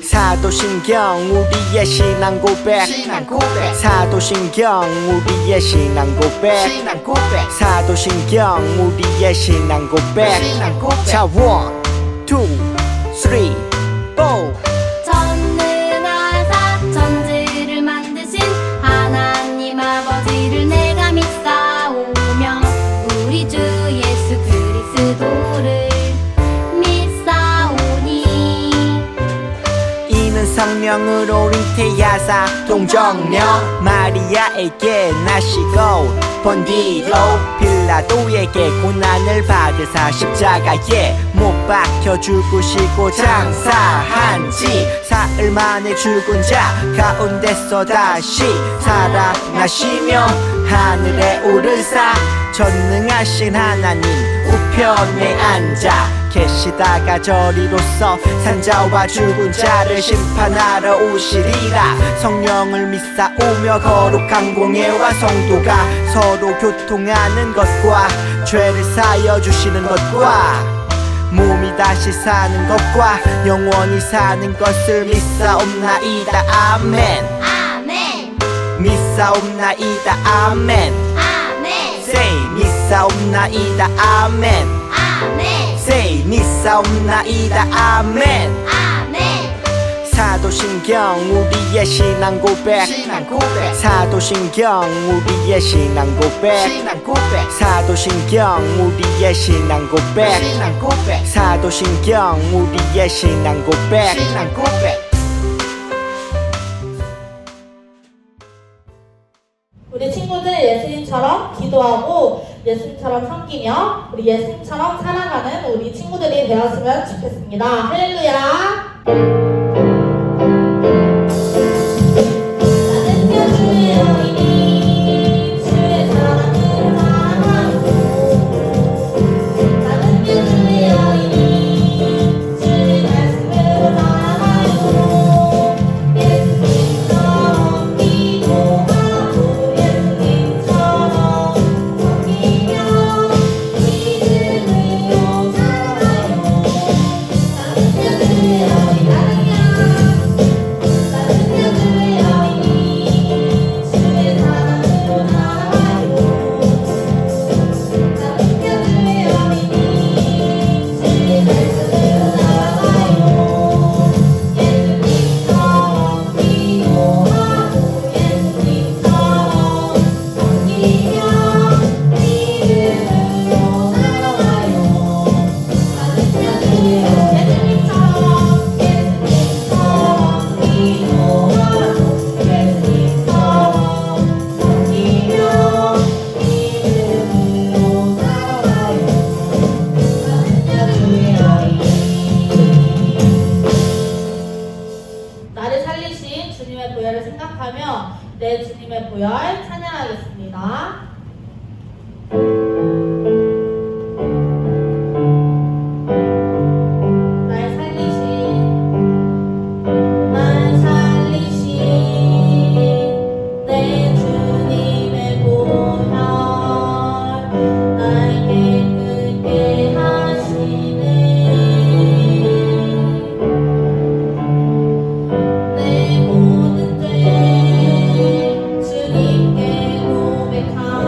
사도신경 우리의 신앙 고백 사도신경 우리의 신앙 고백 사도신경 우리의 신앙 고백 자 1, 2, 3, 4 전능하사 천지를 만드신 하나님 아버지를 내가 믿사오며 우리 주 예수 그리스도를 믿사오니 이는 성령으로 잉태하사 동정녀 마리아에게 나시고 본디로 빌라도에게 고난을 받으사 십자가에 못 박혀 죽으시고 장사한 지 사흘 만에 죽은 자 가운데서 다시 살아나시며 하늘에 오르사 전능하신 하나님 우편에 앉아 계시다가 저리로서 산자와 죽은 자를 심판하러 오시리라 성령을 믿사오며 거룩한 공예와 성도가 서로 교통하는 것과 죄를 사여 주시는 것과 몸이 다시 사는 것과 영원히 사는 것을 믿사옵나이다 아멘 아멘 믿사옵나이다 아멘 아멘 Say 믿사옵나이다 아멘 아멘 Say 믿사옵나이다 아멘 아멘 사도신경 우리의 신앙 고백 사도신경 우리의 신앙 고백 사도신경 우리의 신앙 고백 사도신경 우리의 신앙 고백 우리 친구들 예수님처럼 기도하고 예수님처럼 섬기며 우리 예수님처럼 살아가는 우리 친구들이 되었으면 좋겠습니다. 할렐루야. 나는 주의 어린이 주의 사랑을 사랑하고 나는 주의 어린이 주의 말씀을 살아가요 예수님처럼 기도하고 예수님처럼 섬기며 믿음으로 살아가요 나는 주의 어린이 나를 살리신 주님의 보혈을 생각하며 내 주님의 보혈 찬양하겠습니다. 날 살리신 내 주님의 보혈 날 깨끗게 하시네 내 모든 죄 주님께 고백하며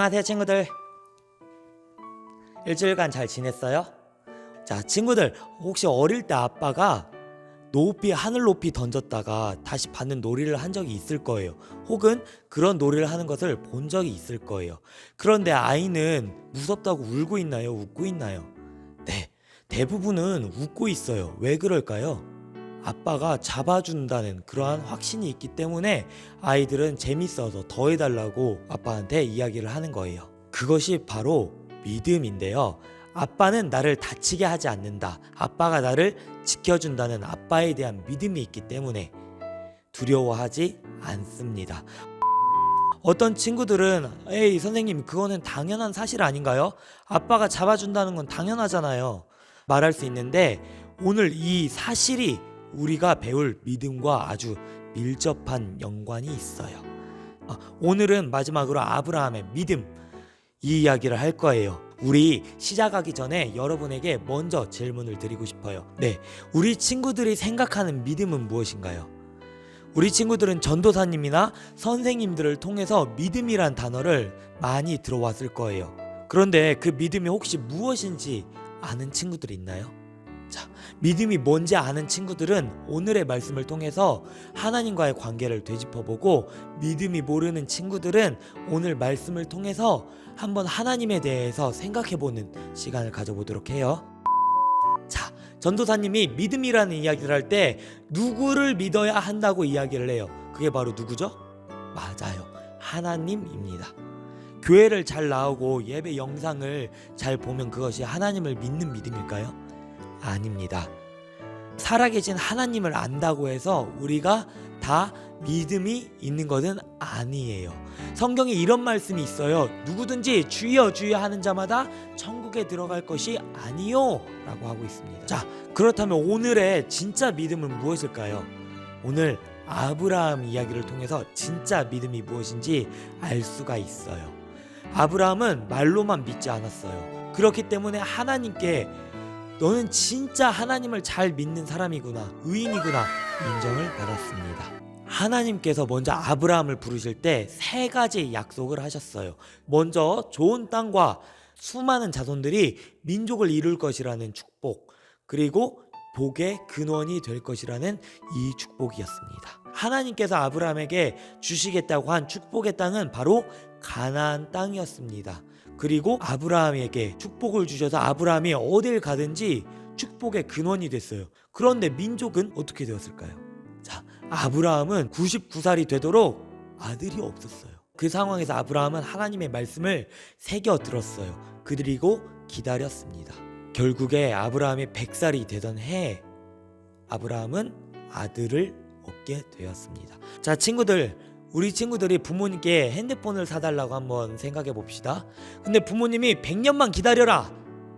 안녕하세요 친구들. 일주일간 잘 지냈어요? 자 친구들, 혹시 어릴 때 아빠가 높이 하늘 높이 던졌다가 다시 받는 놀이를 한 적이 있을 거예요. 혹은 그런 놀이를 하는 것을 본 적이 있을 거예요. 그런데 아이는 무섭다고 울고 있나요? 웃고 있나요? 네, 대부분은 웃고 있어요. 왜 그럴까요? 아빠가 잡아준다는 그러한 확신이 있기 때문에 아이들은 재밌어서 더 해달라고 아빠한테 이야기를 하는 거예요. 그것이 바로 믿음인데요. 아빠는 나를 다치게 하지 않는다. 아빠가 나를 지켜준다는 아빠에 대한 믿음이 있기 때문에 두려워하지 않습니다. 어떤 친구들은 에이 선생님, 그거는 당연한 사실 아닌가요? 아빠가 잡아준다는 건 당연하잖아요. 말할 수 있는데, 오늘 이 사실이 우리가 배울 믿음과 아주 밀접한 연관이 있어요. 오늘은 마지막으로 아브라함의 믿음, 이 이야기를 할 거예요. 우리 시작하기 전에 여러분에게 먼저 질문을 드리고 싶어요. 네, 우리 친구들이 생각하는 믿음은 무엇인가요? 우리 친구들은 전도사님이나 선생님들을 통해서 믿음이란 단어를 많이 들어왔을 거예요. 그런데 그 믿음이 혹시 무엇인지 아는 친구들이 있나요? 자, 믿음이 뭔지 아는 친구들은 오늘의 말씀을 통해서 하나님과의 관계를 되짚어보고, 믿음이 모르는 친구들은 오늘 말씀을 통해서 한번 하나님에 대해서 생각해보는 시간을 가져보도록 해요. 자, 전도사님이 믿음이라는 이야기를 할 때 누구를 믿어야 한다고 이야기를 해요. 그게 바로 누구죠? 맞아요, 하나님입니다. 교회를 잘 나오고 예배 영상을 잘 보면 그것이 하나님을 믿는 믿음일까요? 아닙니다. 살아계신 하나님을 안다고 해서 우리가 다 믿음이 있는 것은 아니에요. 성경에 이런 말씀이 있어요. 누구든지 주여 주여 하는 자마다 천국에 들어갈 것이 아니요 라고 하고 있습니다. 자, 그렇다면 오늘의 진짜 믿음은 무엇일까요? 오늘 아브라함 이야기를 통해서 진짜 믿음이 무엇인지 알 수가 있어요. 아브라함은 말로만 믿지 않았어요. 그렇기 때문에 하나님께 너는 진짜 하나님을 잘 믿는 사람이구나, 의인이구나 인정을 받았습니다. 하나님께서 먼저 아브라함을 부르실 때 세 가지 약속을 하셨어요. 먼저 좋은 땅과 수많은 자손들이 민족을 이룰 것이라는 축복, 그리고 복의 근원이 될 것이라는 이 축복이었습니다. 하나님께서 아브라함에게 주시겠다고 한 축복의 땅은 바로 가나안 땅이었습니다. 그리고 아브라함에게 축복을 주셔서 아브라함이 어딜 가든지 축복의 근원이 됐어요. 그런데 민족은 어떻게 되었을까요? 자, 아브라함은 99살이 되도록 아들이 없었어요. 그 상황에서 아브라함은 하나님의 말씀을 새겨 들었어요. 그리고 기다렸습니다. 결국에 아브라함이 100살이 되던 해에 아브라함은 아들을 얻게 되었습니다. 자, 친구들, 우리 친구들이 부모님께 핸드폰을 사달라고 한번 생각해 봅시다. 근데 부모님이 100년만 기다려라,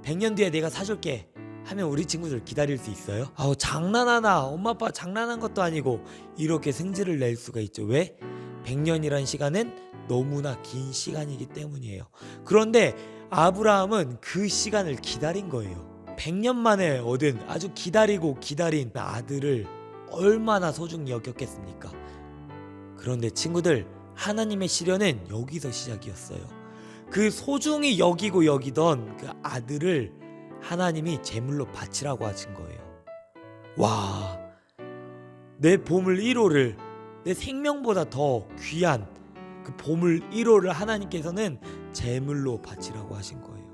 100년 뒤에 내가 사줄게 하면 우리 친구들 기다릴 수 있어요? 장난하나, 엄마 아빠 장난한 것도 아니고 이렇게 승질을 낼 수가 있죠. 왜? 100년이란 시간은 너무나 긴 시간이기 때문이에요. 그런데 아브라함은 그 시간을 기다린 거예요. 100년 만에 얻은, 아주 기다리고 기다린 아들을 얼마나 소중히 여겼겠습니까? 그런데 친구들, 하나님의 시련은 여기서 시작이었어요. 그 소중히 여기고 여기던 그 아들을 하나님이 제물로 바치라고 하신 거예요. 와, 내 보물 1호를, 내 생명보다 더 귀한 그 보물 1호를 하나님께서는 제물로 바치라고 하신 거예요.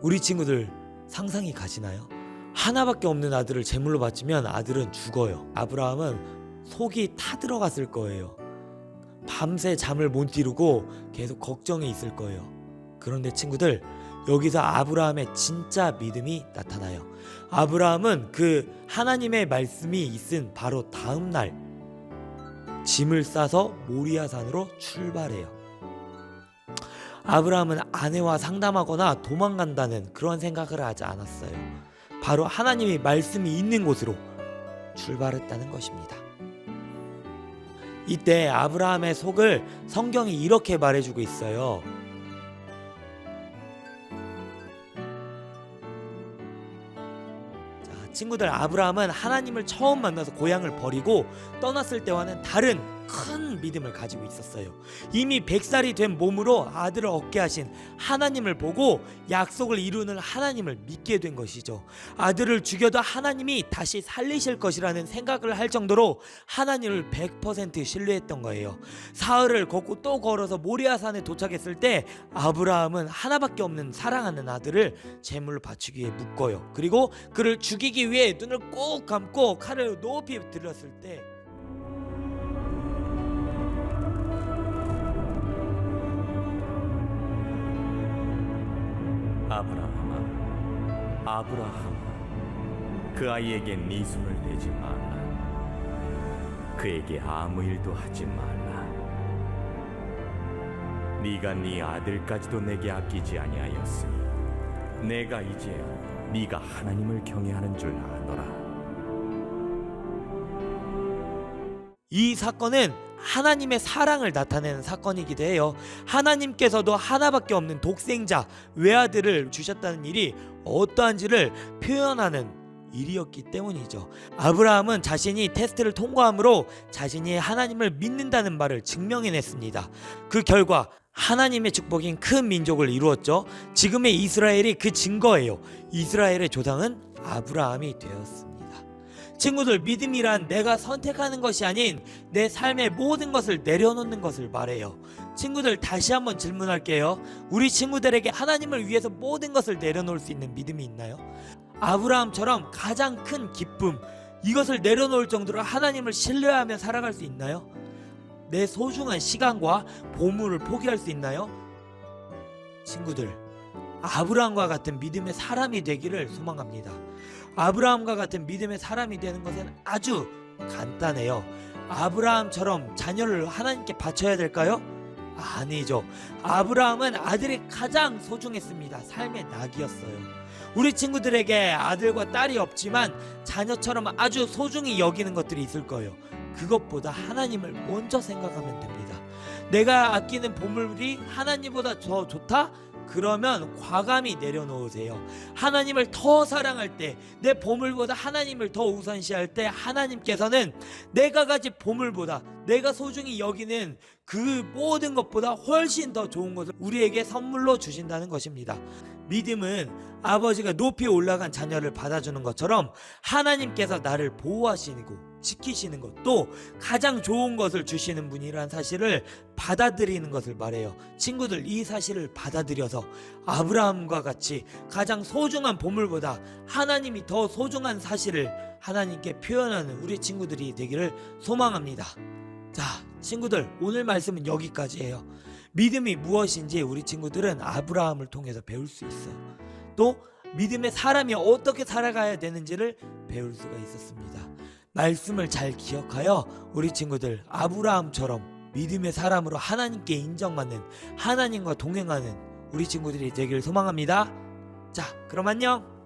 우리 친구들 상상이 가시나요? 하나밖에 없는 아들을 제물로 바치면 아들은 죽어요. 아브라함은 속이 타들어갔을 거예요. 밤새 잠을 못 이루고 계속 걱정이 있을 거예요. 그런데 친구들, 여기서 아브라함의 진짜 믿음이 나타나요. 아브라함은 그 하나님의 말씀이 있은 바로 다음 날 짐을 싸서 모리아산으로 출발해요. 아브라함은 아내와 상담하거나 도망간다는 그런 생각을 하지 않았어요. 바로 하나님의 말씀이 있는 곳으로 출발했다는 것입니다. 이때 아브라함의 속을 성경이 이렇게 말해주고 있어요. 자, 친구들, 아브라함은 하나님을 처음 만나서 고향을 버리고 떠났을 때와는 다른 큰 믿음을 가지고 있었어요. 이미 100살이 된 몸으로 아들을 얻게 하신 하나님을 보고 약속을 이루는 하나님을 믿게 된 것이죠. 아들을 죽여도 하나님이 다시 살리실 것이라는 생각을 할 정도로 하나님을 100% 신뢰했던 거예요. 사흘을 걷고 또 걸어서 모리아산에 도착했을 때 아브라함은 하나밖에 없는 사랑하는 아들을 제물로 바치기 위해 묶어요. 그리고 그를 죽이기 위해 눈을 꼭 감고 칼을 높이 들었을 때 아브라함아, 아브라함아, 그 아이에게 네 손을 대지 말라. 그에게 아무 일도 하지 말라. 네가 네 아들까지도 내게 아끼지 아니하였으니 내가 이제 네가 하나님을 경외하는 줄 아노라. 이 사건은 하나님의 사랑을 나타내는 사건이기도 해요. 하나님께서도 하나밖에 없는 독생자 외아들을 주셨다는 일이 어떠한지를 표현하는 일이었기 때문이죠. 아브라함은 자신이 테스트를 통과함으로 자신이 하나님을 믿는다는 말을 증명해냈습니다. 그 결과 하나님의 축복인 큰 민족을 이루었죠. 지금의 이스라엘이 그 증거예요. 이스라엘의 조상은 아브라함이 되었습니다. 친구들, 믿음이란 내가 선택하는 것이 아닌 내 삶의 모든 것을 내려놓는 것을 말해요. 친구들, 다시 한번 질문할게요. 우리 친구들에게 하나님을 위해서 모든 것을 내려놓을 수 있는 믿음이 있나요? 아브라함처럼 가장 큰 기쁨, 이것을 내려놓을 정도로 하나님을 신뢰하며 살아갈 수 있나요? 내 소중한 시간과 보물을 포기할 수 있나요? 친구들, 아브라함과 같은 믿음의 사람이 되기를 소망합니다. 아브라함과 같은 믿음의 사람이 되는 것은 아주 간단해요. 아브라함처럼 자녀를 하나님께 바쳐야 될까요? 아니죠. 아브라함은 아들이 가장 소중했습니다. 삶의 낙이었어요. 우리 친구들에게 아들과 딸이 없지만 자녀처럼 아주 소중히 여기는 것들이 있을 거예요. 그것보다 하나님을 먼저 생각하면 됩니다. 내가 아끼는 보물이 하나님보다 더 좋다? 그러면 과감히 내려놓으세요. 하나님을 더 사랑할 때, 내 보물보다 하나님을 더 우선시할 때 하나님께서는 내가 가진 보물보다, 내가 소중히 여기는 그 모든 것보다 훨씬 더 좋은 것을 우리에게 선물로 주신다는 것입니다. 믿음은 아버지가 높이 올라간 자녀를 받아주는 것처럼 하나님께서 나를 보호하시고 지키시는 것, 또 가장 좋은 것을 주시는 분이란 사실을 받아들이는 것을 말해요. 친구들, 이 사실을 받아들여서 아브라함과 같이 가장 소중한 보물보다 하나님이 더 소중한 사실을 하나님께 표현하는 우리 친구들이 되기를 소망합니다. 자, 친구들, 오늘 말씀은 여기까지예요. 믿음이 무엇인지 우리 친구들은 아브라함을 통해서 배울 수 있어요. 또 믿음의 사람이 어떻게 살아가야 되는지를 배울 수가 있었습니다. 말씀을 잘 기억하여 우리 친구들 아브라함처럼 믿음의 사람으로 하나님께 인정받는, 하나님과 동행하는 우리 친구들이 되길 소망합니다. 자, 그럼 안녕.